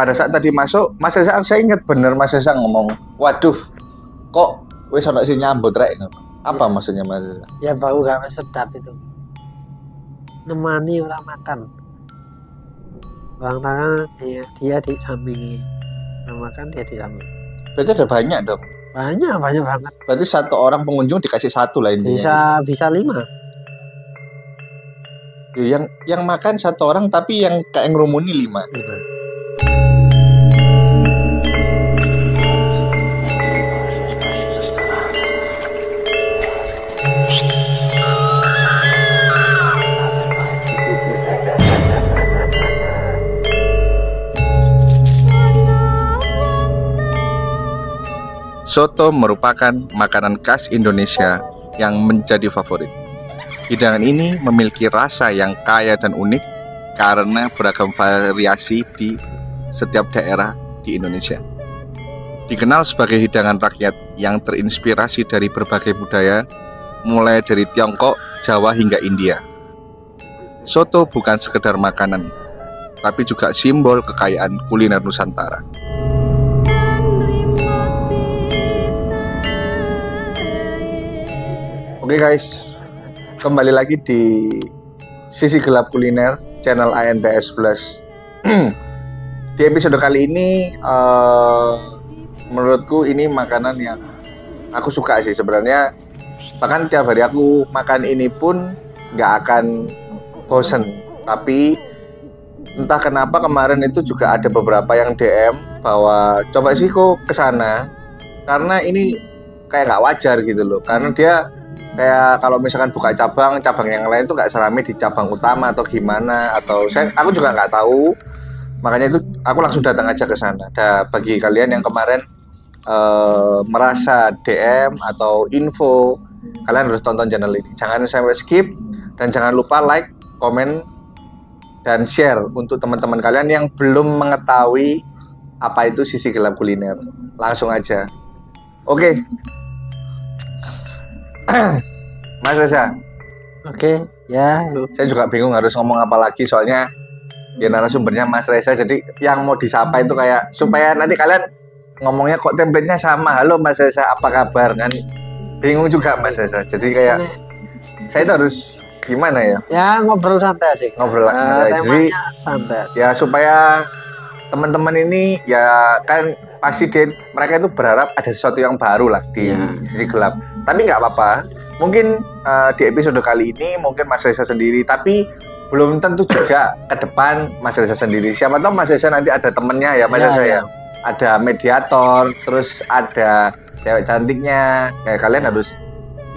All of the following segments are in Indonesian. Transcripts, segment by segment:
pada saat tadi masuk, Mas Reza, saya ingat bener Mas Reza ngomong, waduh, kok wis ono sing nyambut rek. Apa maksudnya Mas Reza? Ya bau gak sedap itu. Nemani orang makan. Orang tangan dia di samping. Orang makan dia di samping. Berarti ada banyak dong. Banyak banget. Berarti satu orang pengunjung dikasih satu lah intinya. Bisa 5. Yang makan satu orang tapi yang kayak ngerumuni 5. Soto merupakan makanan khas Indonesia yang menjadi favorit. Hidangan ini memiliki rasa yang kaya dan unik karena beragam variasi di setiap daerah di Indonesia. Dikenal sebagai hidangan rakyat yang terinspirasi dari berbagai budaya, mulai dari Tiongkok, Jawa hingga India. Soto bukan sekedar makanan, tapi juga simbol kekayaan kuliner Nusantara. Oke guys, kembali lagi di Sisi Gelap Kuliner channel ANTS Plus. Di episode kali ini menurutku ini makanan yang aku suka sih sebenarnya. Bahkan tiap hari aku makan ini pun nggak akan bosen. Tapi entah kenapa kemarin itu juga ada beberapa yang DM bahwa coba sih kok kesana, karena ini kayak nggak wajar gitu loh. Karena dia kayak kalau misalkan buka cabang yang lain tuh nggak serame di cabang utama atau gimana, atau aku juga nggak tahu, makanya itu aku langsung datang aja ke sana. Bagi kalian yang kemarin merasa DM atau info, kalian harus tonton channel ini, jangan sampai skip, dan jangan lupa like, komen, dan share untuk teman-teman kalian yang belum mengetahui apa itu Sisi Gelap Kuliner. Langsung aja. Oke. Mas Reza. Oke, ya. Saya juga bingung harus ngomong apa lagi, soalnya ya narasumbernya Mas Reza. Jadi yang mau disapa itu kayak supaya nanti kalian ngomongnya kok template-nya sama. Halo Mas Reza, apa kabar? Kan bingung juga Mas Reza. Jadi kayak saya itu harus gimana ya? Ya ngobrol santai aja. Ngobrol santai. Jadi santai. Ya supaya teman-teman ini ya kan pasti mereka itu berharap ada sesuatu yang baru lah di Gelap. Tapi nggak apa-apa. Mungkin di episode kali ini mungkin Mas Reza sendiri, tapi belum tentu juga ke depan Mas Reza sendiri. Siapa tahu Mas Reza nanti ada temennya ya Mas Reza ya. Ada mediator, terus ada cewek cantiknya. Kayak kalian harus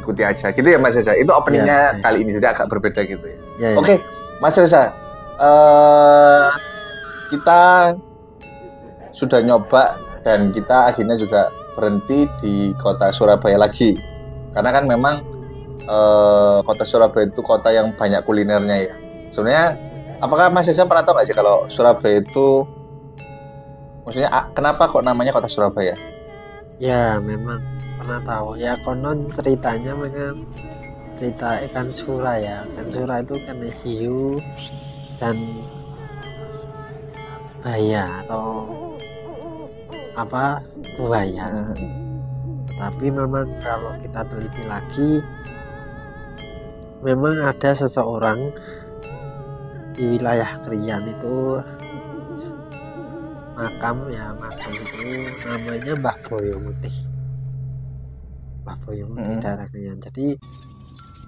ikuti aja gitu ya Mas Reza. Itu openingnya kali ini jadi agak berbeda gitu ya. Oke, Mas Reza. Kita sudah nyoba dan kita akhirnya juga berhenti di kota Surabaya lagi, karena kan memang kota Surabaya itu kota yang banyak kulinernya ya. Sebenarnya apakah Mas Reza pernah tahu nggak sih kalau Surabaya itu, maksudnya kenapa kok namanya kota Surabaya? Ya memang pernah tahu ya, konon ceritanya memang cerita ikan sura ya. Ikan sura itu kan hiu dan buaya atau apa buaya. Tapi memang kalau kita teliti lagi, memang ada seseorang di wilayah Krian itu makam itu namanya Mbah Boyo Mutih. Mbah Boyo Mutih daerah Krian. Jadi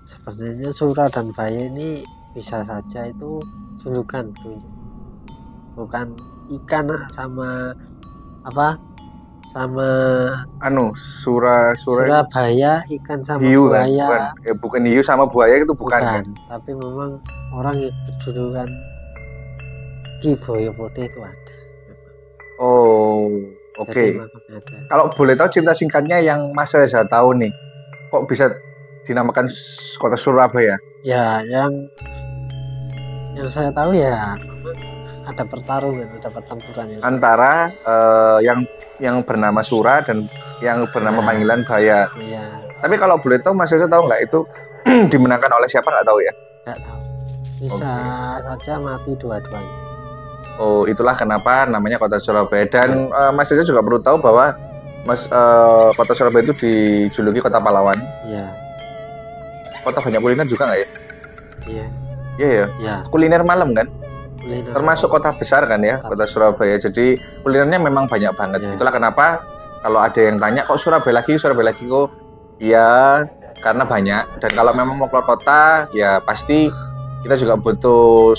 sebenarnya sura dan buaya ini bisa saja itu julukan, bukan ikan sama apa sama Surabaya ikan sama hiu, buaya kan? Bukan hiu sama buaya itu bukan kan? Tapi memang orang yang berjulukan Ki Boyo Putih itu ada. Oh oke. Kalau boleh tahu cerita singkatnya yang Mas Reza tahu nih, kok bisa dinamakan kota Surabaya? Ya yang saya tahu ya ada pertarungan, ada pertempuran ya. Antara yang bernama Sura dan yang bernama panggilan Baya. Iya. Tapi kalau boleh tahu Mas Reza tahu nggak itu dimenangkan oleh siapa, nggak tahu ya? Nggak tahu. Bisa saja mati dua-duanya. Oh, itulah kenapa namanya Kota Surabaya. Dan Mas Reza juga perlu tahu bahwa Kota Surabaya itu dijuluki Kota Pahlawan. Iya. Kota banyak kuliner juga nggak ya? Iya. Iya ya. Ya. Kuliner malam kan? Kuliner. Termasuk kota besar kan ya, Kota Surabaya. Jadi kulinernya memang banyak banget. Ya. Itulah kenapa kalau ada yang tanya kok Surabaya lagi kok? Ya karena banyak. Dan kalau memang mau keluar kota, ya pasti kita juga butuh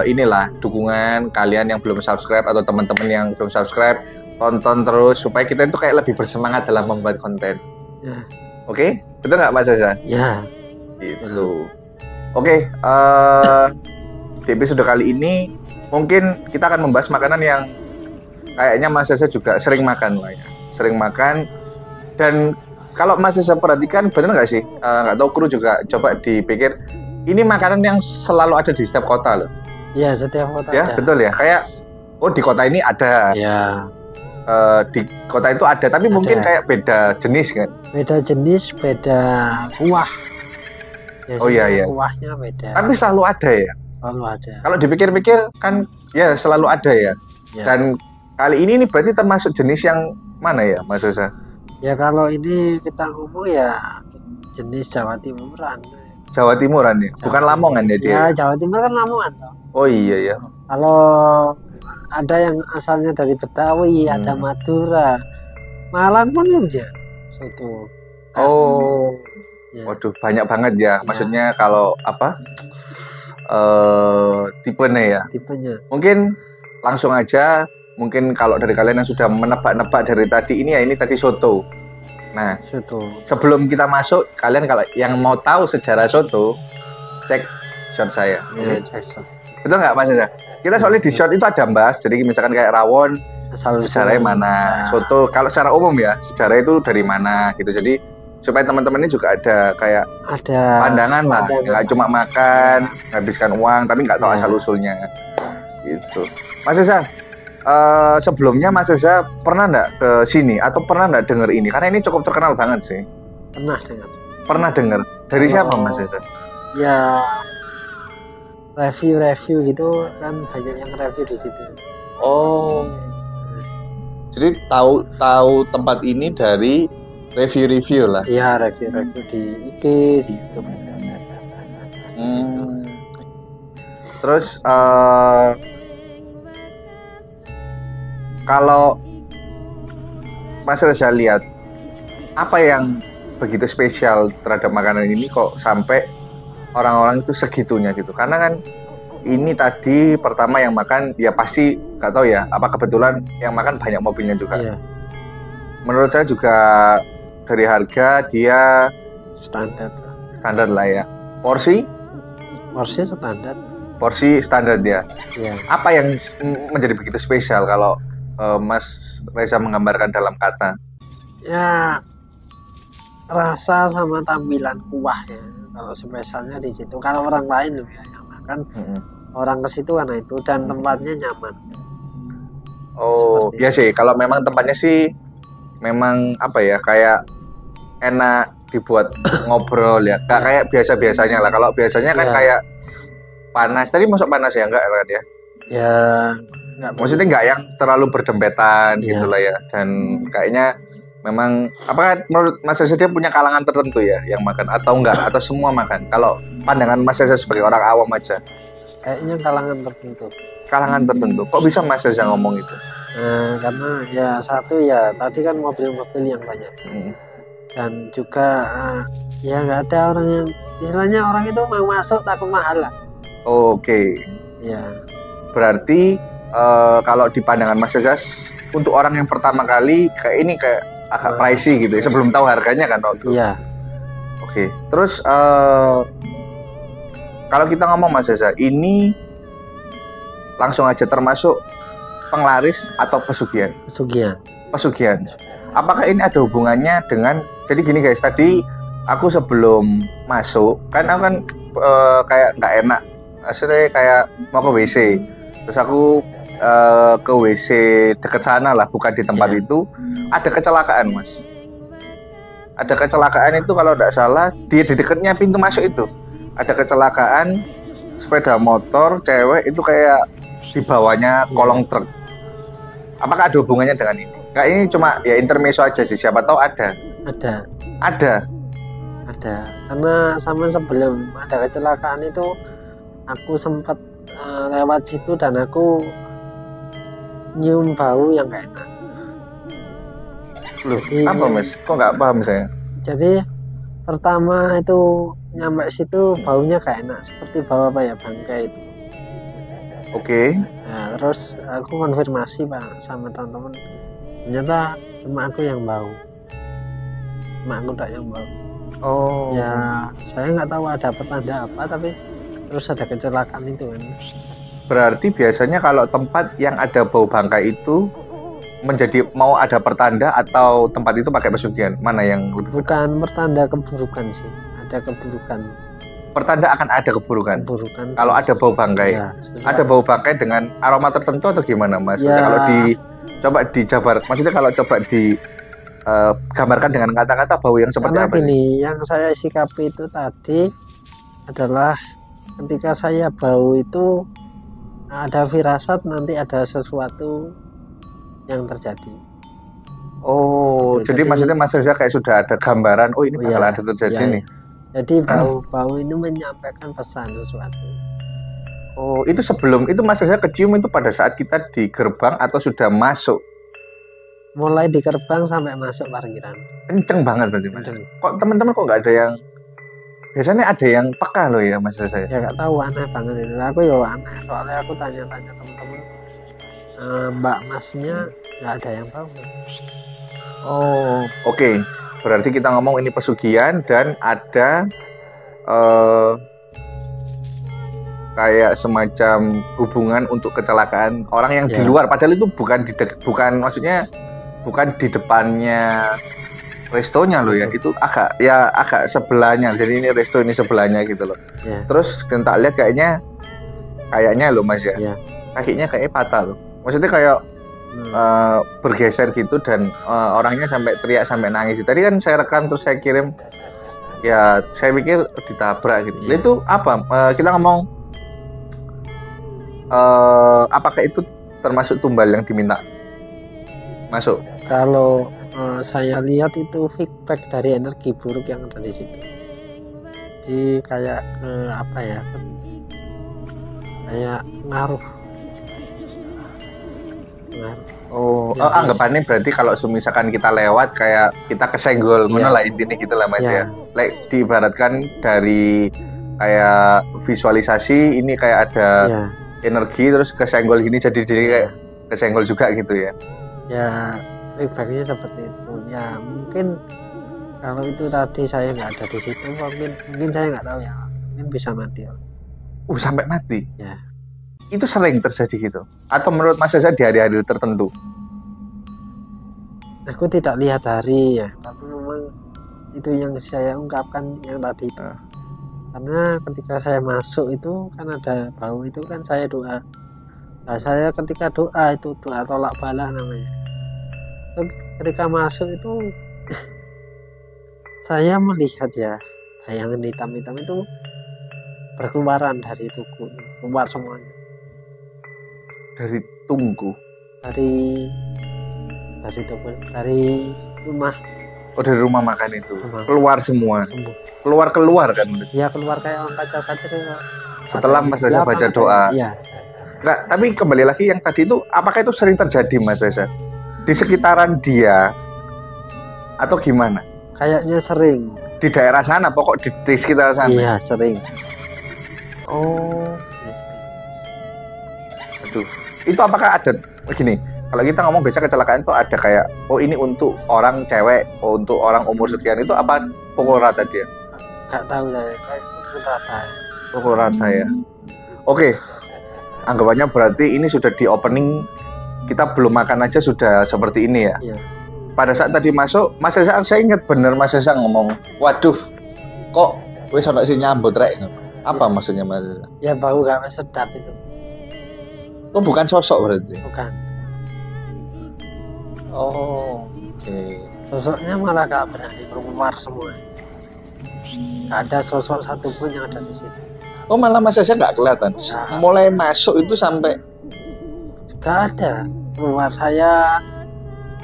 inilah dukungan kalian yang belum subscribe atau teman-teman yang belum subscribe, tonton terus supaya kita itu kayak lebih bersemangat dalam membuat konten. Ya. Oke, betul nggak Mas Reza? Ya. Gitu. Oke, di episode kali ini mungkin kita akan membahas makanan yang kayaknya Mas Reza juga sering makan lah ya. Sering makan. Dan kalau Mas Reza perhatikan, benar nggak sih? Nggak tahu kru juga coba dipikir, ini makanan yang selalu ada di setiap kota loh. Iya, setiap kota Ya, ada. betul ya. Kayak, oh di kota ini ada. Ya. Di kota itu ada, tapi mungkin kayak beda jenis kan? Beda jenis, beda kuah. Biasanya Oh iya. kuahnya beda. Tapi selalu ada ya. Selalu ada. Kalau dipikir-pikir kan ya selalu ada ya. Ya. Dan kali ini berarti termasuk jenis yang mana ya Mas Reza? Ya kalau ini kita ngomong ya jenis Jawa Timuran. Jawa Timuran ya, bukan Jawa Lamongan ya dia. Ya Jawa Timur kan Lamongan toh. Oh iya ya. Kalau ada yang asalnya dari Betawi, ada Madura, Malang pun juga soto. khas. Oh, Ya. waduh banyak banget ya. Maksudnya kalau apa? Tipenya ya. Tipenya. Mungkin langsung aja. Mungkin kalau dari kalian yang sudah menebak-nebak dari tadi ini ya ini tadi soto. Nah, Soto. sebelum kita masuk, kalian kalau yang mau tahu sejarah soto, cek shot saya. Ya, Oke? Jackson. Betul nggak Mas Reza? Kita soalnya di shot itu ada bahas. Jadi misalkan kayak rawon, Asal sejarahnya mana, soto kalau secara umum ya sejarah itu dari mana gitu. Jadi supaya teman-teman ini juga ada kayak ada pandangan lah, nggak cuma makan habiskan uang tapi nggak tahu Ya. asal usulnya gitu. Mas Reza, sebelumnya Mas Reza pernah nggak ke sini atau pernah nggak denger ini karena ini cukup terkenal banget sih. pernah dengar. Pernah denger dari siapa Kalau- Mas Reza? Ya review gitu kan banyak yang review di situ. Oh, jadi tahu tempat ini dari review-review lah. Iya review di IG, di YouTube. Terus kalau Mas Reza lihat apa yang begitu spesial terhadap makanan ini kok sampai orang-orang itu segitunya gitu? Karena kan ini tadi pertama yang makan ya pasti nggak tahu ya apa kebetulan yang makan banyak mobilnya juga. Iya Menurut saya juga dari harga dia standar. standar lah ya. Porsi Porsi standar. standar dia. Iya. Apa yang menjadi begitu spesial kalau Mas Reza menggambarkan dalam kata? Ya rasa sama tampilan kuah ya. Kalau spesialnya di situ. Kalau orang lain loh ya yang makan orang ke situ karena itu dan tempatnya nyaman. Oh, Seperti ya sih. Kalau memang tempatnya sih memang apa ya kayak enak dibuat ngobrol ya. Gak kayak biasa-biasanya lah. Kalau biasanya kan Ya. kayak panas. Tadi masuk panas ya enggak kan ya? Ya nggak Maksudnya nggak yang terlalu berdempetan Iya. gitu lah ya. Dan kayaknya memang apa menurut Mas Reza dia punya kalangan tertentu ya yang makan atau enggak atau semua makan? Kalau pandangan Mas Reza sebagai orang awam aja, kayaknya kalangan tertentu. kalangan tertentu. Kok bisa Mas Reza ngomong itu? Nah, karena ya satu ya tadi kan mobil-mobil yang banyak dan juga ya nggak ada orang yang istilahnya orang itu mau masuk takut mahal lah. Oke, Ya berarti kalau di pandangan Mas Reza untuk orang yang pertama kali kayak ini kayak agak pricey gitu ya sebelum tahu harganya kan waktu. iya Oke, terus kalau kita ngomong Mas Reza, ini langsung aja termasuk penglaris atau pesugihan? pesugihan. Pesugihan. Apakah ini ada hubungannya dengan? Jadi gini guys, tadi aku sebelum masuk kan aku kan kayak nggak enak, maksudnya kayak mau ke WC, terus aku ke WC dekat sana lah, bukan di tempat Iya. itu. Ada kecelakaan Mas. Ada kecelakaan itu kalau tidak salah di dekatnya pintu masuk itu ada kecelakaan sepeda motor cewek itu kayak di bawahnya kolong truk. Apakah ada hubungannya dengan ini? Kayak ini cuma ya intermezzo aja sih, siapa tahu ada. Ada. Karena sama sebelum ada kecelakaan itu aku sempat lewat situ dan aku nyium bau yang gak enak. Loh, apa Mas? Kok nggak paham saya? Jadi pertama itu nyampe situ baunya gak enak, seperti bau apa ya, bangkai itu. Oke. Nah, terus aku konfirmasi Pak sama teman-teman, ternyata cuma aku yang bau, cuma aku tak yang bau. Oh. Ya saya nggak tahu ada pertanda apa, tapi terus ada kecelakaan itu kan. Berarti biasanya kalau tempat yang ada bau bangkai itu menjadi mau ada pertanda atau tempat itu pakai pesugihan? Mana yang lebih? Bukan pertanda keburukan sih, ada keburukan. Pertanda akan ada keburukan. Kalau ada bau bangkai. Ya, ada bau bangkai dengan aroma tertentu atau gimana Mas? Ya. Kalau coba dijabar, maksudnya kalau coba gambarkan dengan kata-kata bau yang seperti karena apa gini, sih? yang saya sikapi itu tadi adalah ketika saya bau itu ada firasat nanti ada sesuatu yang terjadi. Oh, jadi maksudnya Mas Reza kayak sudah ada gambaran, oh ini bakal ada terjadi nih. Jadi bau ini menyampaikan pesan sesuatu. Oh, itu sebelum itu Mas Reza kecium itu pada saat kita di gerbang atau sudah masuk? Mulai di gerbang sampai masuk parkiran. Kenceng banget berarti Mas. Kenceng. Kok teman-teman kok nggak ada yang, biasanya ada yang peka loh ya Mas Reza? Ya nggak tahu, aneh banget itu. Aku ya aneh, soalnya aku tanya-tanya teman-teman, Mbak Masnya nggak ada yang tahu. Oh, oke. Berarti kita ngomong ini pesugihan dan ada kayak semacam hubungan untuk kecelakaan orang yang di luar. Padahal itu bukan maksudnya bukan di depannya restonya loh ya. Itu agak sebelahnya. Jadi ini resto ini sebelahnya gitu loh. Ya. Terus kita lihat kayaknya loh Mas ya. Kakinya kayaknya patah loh. Maksudnya kayak bergeser gitu dan orangnya sampai teriak sampai nangis. Tadi kan saya rekam terus saya kirim, ya saya pikir ditabrak gitu. Itu apa? Kita ngomong apakah itu termasuk tumbal yang diminta masuk? Kalau saya lihat itu feedback dari energi buruk yang ada di situ. Jadi kayak apa ya? Kayak ngaruh. Oh, anggapannya berarti kalau misalkan kita lewat kayak kita kesenggol, ngono lah intinya gitu lah Mas ya. Like diibaratkan dari kayak visualisasi ini kayak ada energi terus kesenggol gini jadi kayak kesenggol juga gitu ya. Ya, feedbacknya seperti itu. Ya mungkin kalau itu tadi saya nggak ada di situ, mungkin saya nggak tahu ya. Mungkin bisa mati. Sampai mati? Ya. Itu sering terjadi gitu? Atau menurut Mas Reza di hari-hari tertentu? Aku tidak lihat hari ya, tapi memang itu yang saya ungkapkan yang tadi itu. Karena ketika saya masuk itu kan ada bau itu kan saya doa. Nah saya ketika doa itu doa tolak bala namanya. Ketika masuk itu saya melihat ya bayangan hitam-hitam itu berkeluaran dari tubuh, keluar semuanya. Dari tungku? Dari rumah. Oh dari rumah makan itu? Keluar semua? Keluar kan? Ya keluar kayak orang kacar-kacar itu. Setelah Mas Reza baca doa? Iya. Nah, tapi kembali lagi yang tadi itu, apakah itu sering terjadi Mas Reza? Di sekitaran dia? Atau gimana? Kayaknya sering. Di daerah sana, pokok di sekitar sana? Iya sering. Oh. Aduh. Itu apakah ada begini, kalau kita ngomong biasa kecelakaan itu ada kayak ini untuk orang cewek, untuk orang umur sekian, itu apa pukul rata dia? Gak tahu saya, pukul rata. Pukul rata ya. Oke. Anggapannya berarti ini sudah di opening, kita belum makan aja sudah seperti ini ya. Iya. Pada saat tadi masuk, Mas Reza, saya ingat bener Mas Reza ngomong, waduh, kok wis ono sing nyambut rek. Apa maksudnya Mas Reza? Ya bau gak sedap itu. Oh bukan sosok berarti? Bukan. Oh, oke. Sosoknya malah gak berani keluar semua. Gak ada sosok satupun yang ada di situ. Oh malah Mas Reza gak kelihatan? Mulai masuk itu sampai Gak ada. Keluar saya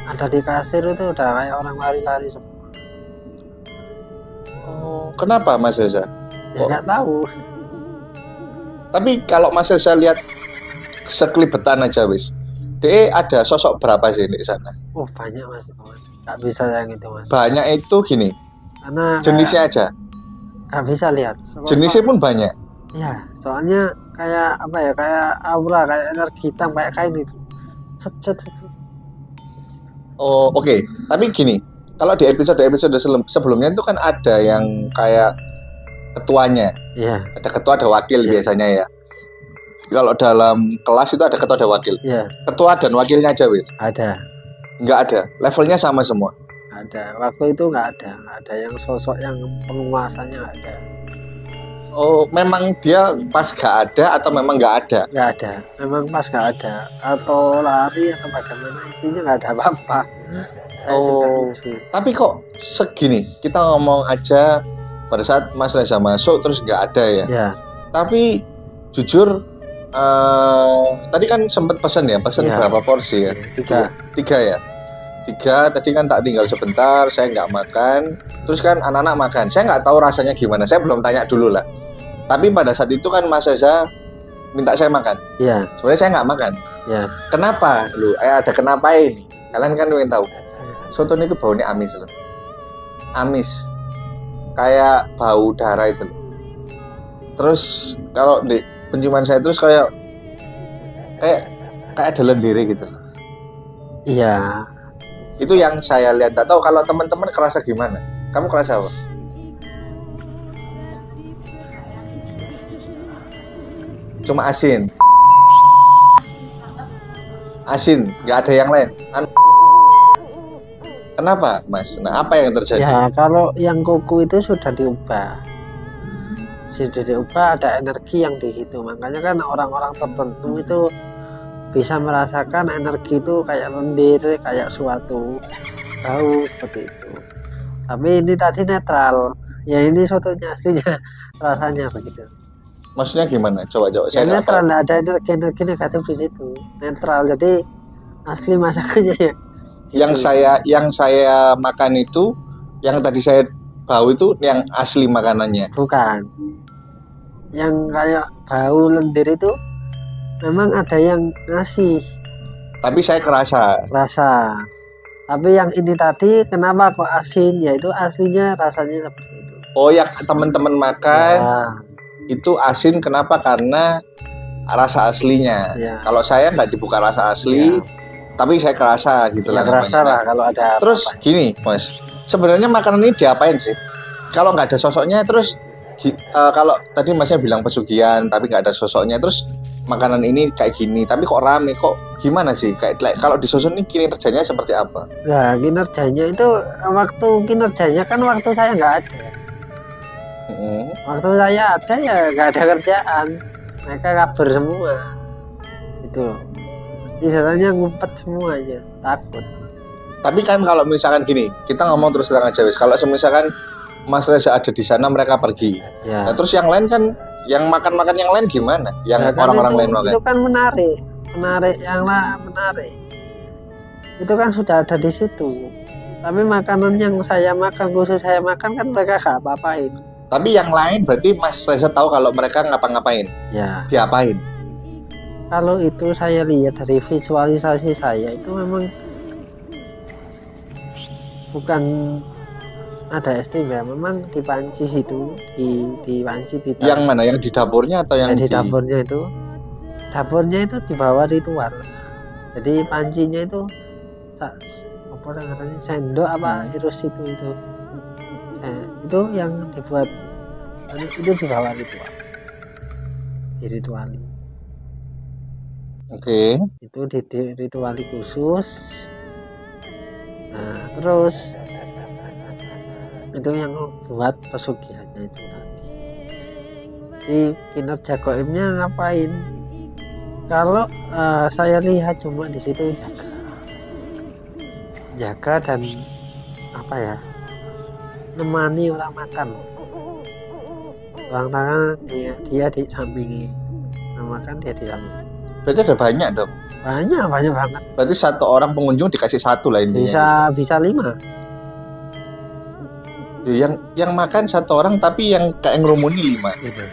ada di kasir itu udah kayak orang lari-lari semua. Oh, kenapa Mas Reza? Ya nggak tahu. Tapi kalau Mas Reza lihat sekelibetan aja wis. Dia ada sosok berapa sih di sana? Oh banyak mas itu mas. Gak bisa yang itu mas. Banyak itu gini. Karena jenisnya aja. Gak bisa lihat. Jenisnya pun banyak. Ya, soalnya kayak apa ya? Kayak aura, kayak energi hitam, kayak kain itu. Set. Oh oke. Tapi gini, kalau di episode sebelumnya itu kan ada yang kayak ketuanya. Iya. Ada ketua, ada wakil biasanya ya. Kalau dalam kelas itu ada ketua, ada wakil. Iya. Ketua dan wakilnya aja wis. Ada. Nggak ada. Levelnya sama semua. Ada. Waktu itu nggak ada. Ada yang sosok yang penguasanya nggak ada. Oh, memang dia pas gak ada atau memang nggak ada? Nggak ada. Memang pas nggak ada. Atau lari atau bagaimana. Intinya nggak ada apa-apa. Oh. Tapi kok segini? Kita ngomong aja pada saat Mas Reza masuk terus nggak ada ya? Ya. Tapi jujur tadi kan sempat pesan ya, berapa porsi ya? 3 ya. 3 tadi kan tak tinggal sebentar, saya nggak makan. Terus kan anak-anak makan. Saya nggak tahu rasanya gimana. Saya belum tanya dulu lah. Tapi pada saat itu kan Mas Reza minta saya makan. Iya. Sebenarnya saya nggak makan. Ya. Kenapa? Ada kenapa ini? Kalian kan ingin tahu. Soto ini baunya amis loh. Amis. Kayak bau darah itu loh. Terus kalau di penciuman saya terus kayak ada lendir gitu loh. Iya. Itu yang saya lihat. Gak tahu kalau teman-teman kerasa gimana. Kamu kerasa apa? Cuma asin. Asin, nggak ada yang lain. Kenapa, Mas? Nah, apa yang terjadi? Ya, kalau yang kuku itu sudah diubah. Ada energi yang di situ. Makanya kan orang-orang tertentu itu bisa merasakan energi itu kayak lendir, kayak suatu bau seperti itu. Tapi ini tadi netral. Ya ini sotonya aslinya rasanya begitu. Maksudnya gimana? Coba. Ya, Saya netral, nggak ada energi negatif di situ. Netral, jadi asli masakannya ya. Yang saya makan itu, yang tadi saya bau itu yang asli makanannya. Bukan. Yang kayak bau lendir itu memang ada yang ngasih. Tapi saya kerasa. Rasa. Tapi yang ini tadi kenapa kok asin? Ya itu aslinya rasanya seperti itu. Oh, yang teman-teman makan Ya. itu asin. Kenapa? Karena rasa aslinya. Ya. Kalau saya nggak dibuka rasa asli, tapi saya kerasa gitu Ya, lah. kerasa lah kalau ada. Terus gini, Mas, sebenarnya makanan ini diapain sih? Kalau nggak ada sosoknya, terus kalau tadi Masnya bilang pesugihan, tapi nggak ada sosoknya, terus makanan ini kayak gini, tapi kok rame, kok gimana sih? Kayak kalau di sosok ini kinerjanya seperti apa? Nah, kinerjanya itu waktu saya nggak ada. Waktu saya ada ya nggak ada kerjaan, mereka kabur semua itu loh. Istilahnya ngumpet semua aja, takut. Tapi kan kalau misalkan gini, kita ngomong terus terang aja wis. Kalau misalkan Mas Reza ada di sana, mereka pergi. Ya. Nah, terus yang lain kan, yang makan yang lain gimana? Yang kan orang-orang lain makan? Itu kan menarik menarik. Itu kan sudah ada di situ. Tapi makanan yang saya makan, khusus saya makan kan mereka gak apa-apain. Tapi yang lain berarti Mas Reza tahu kalau mereka ngapa-ngapain? Ya. Diapain? Kalau itu saya lihat dari visualisasi saya itu memang bukan ada STB, memang di panci situ, di panci di yang mana? Yang di dapurnya atau yang di dapurnya itu? Dapurnya itu di bawah ritual. Jadi pancinya itu apa namanya, sendok apa virus itu itu yang dibuat itu di bawah ritual, dirituali. Oke. Itu dirituali khusus. Nah terus itu yang buat pesugihannya itu tadi. Di kinerja goibnya ngapain? Kalau saya lihat cuma di situ jaga dan apa ya, nemani orang makan. Orang tangan dia di sampingi, makan dia di samping. Berarti ada banyak dong. Banyak banget. Berarti satu orang pengunjung dikasih satu lah intinya. Bisa 5. Yang makan satu orang tapi yang kayak ngerumuni 5. Gitu.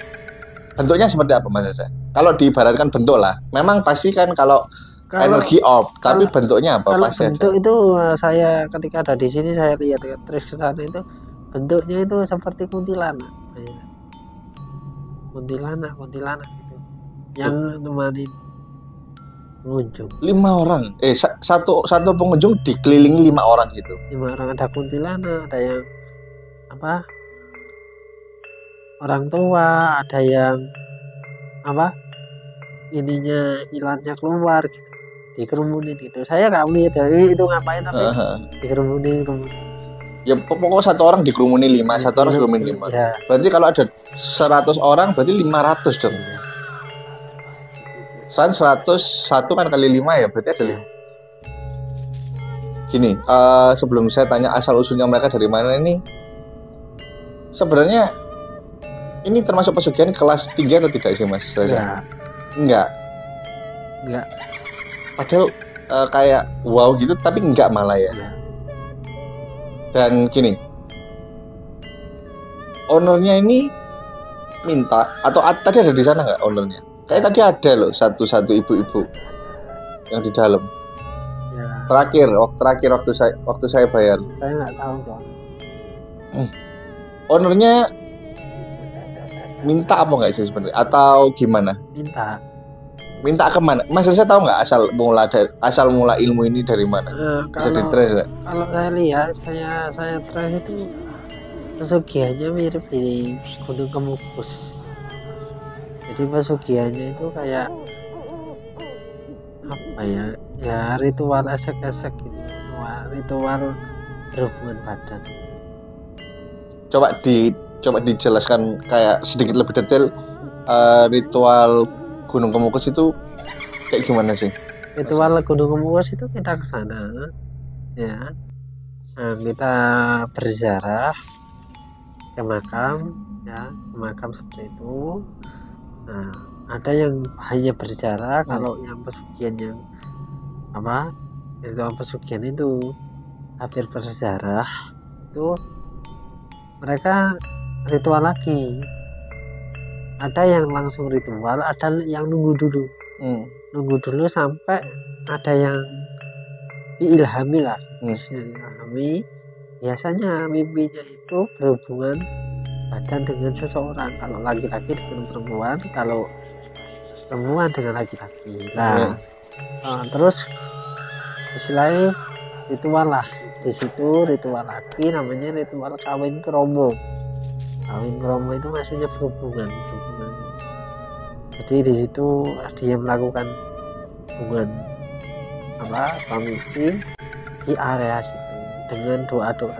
Bentuknya seperti apa Mas Asa? Kalau diibaratkan bentuk lah, memang pasti kan kalau energi off, tapi bentuknya apa? Kalau pasti bentuk ada. itu saya ketika ada di sini saya lihat terus ke sana itu bentuknya itu seperti kuntilanak. Kuntilanak gitu. Yang nemani pengunjung. 5 orang. Satu pengunjung dikelilingi 5 orang gitu. 5 orang, ada kuntilanak, ada yang apa? Orang tua, ada yang apa? Ininya ilannya keluar gitu. Dikerumunin gitu. Saya nggak melihat dari itu ngapain tapi dikerumunin. Ya pokoknya satu orang dikerumuni 5, satu orang dikerumuni 5. Ya. Berarti kalau ada 100 orang berarti 500 dong. San 101 kan kali 5 ya, berarti ada 5. Gini, sebelum saya tanya asal usulnya mereka dari mana ini, sebenarnya ini termasuk pesugihan kelas 3 atau tidak sih Mas? Enggak. Padahal kayak wow gitu, tapi enggak malah ya. Dan gini, ownernya ini minta atau tadi ada di sana nggak ownernya? Kayak tadi ada loh satu ibu-ibu yang di dalam. Ya. Terakhir waktu saya bayar. Saya nggak tahu soal. Ownernya minta apa nggak sih sebenarnya? Atau gimana? Minta kemana? Mas saya tahu nggak asal mula ilmu ini dari mana? Bisa ditrace nggak? Kalau saya lihat, saya trace itu pesugihannya mirip di Gunung Kemukus. Jadi pesugihannya itu kayak apa ya? Ya ritual esek-esek gitu, ritual berhubungan badan. Coba dijelaskan kayak sedikit lebih detail ritual Gunung Kemukus itu kayak gimana sih? Ritual Gunung Kemukus itu kita ke sana, ya. Nah, kita berziarah ke makam, ya, ke makam seperti itu. Nah, ada yang hanya berziarah, kalau yang pesugihan yang apa? Ritual pesugihan itu hampir berziarah itu mereka ritual lagi. Ada yang langsung ritual, ada yang nunggu dulu sampai ada yang diilhami lah. Diilhami, biasanya mimpinya itu berhubungan badan dengan seseorang. Kalau laki-laki dengan perempuan, kalau perempuan dengan laki-laki. Nah, terus istilahnya ritual lah. Di situ ritual lagi namanya ritual kawin kromo. Kawin kromo itu maksudnya berhubungan. Jadi di situ dia melakukan hubungan suami istri di area situ dengan doa-doa.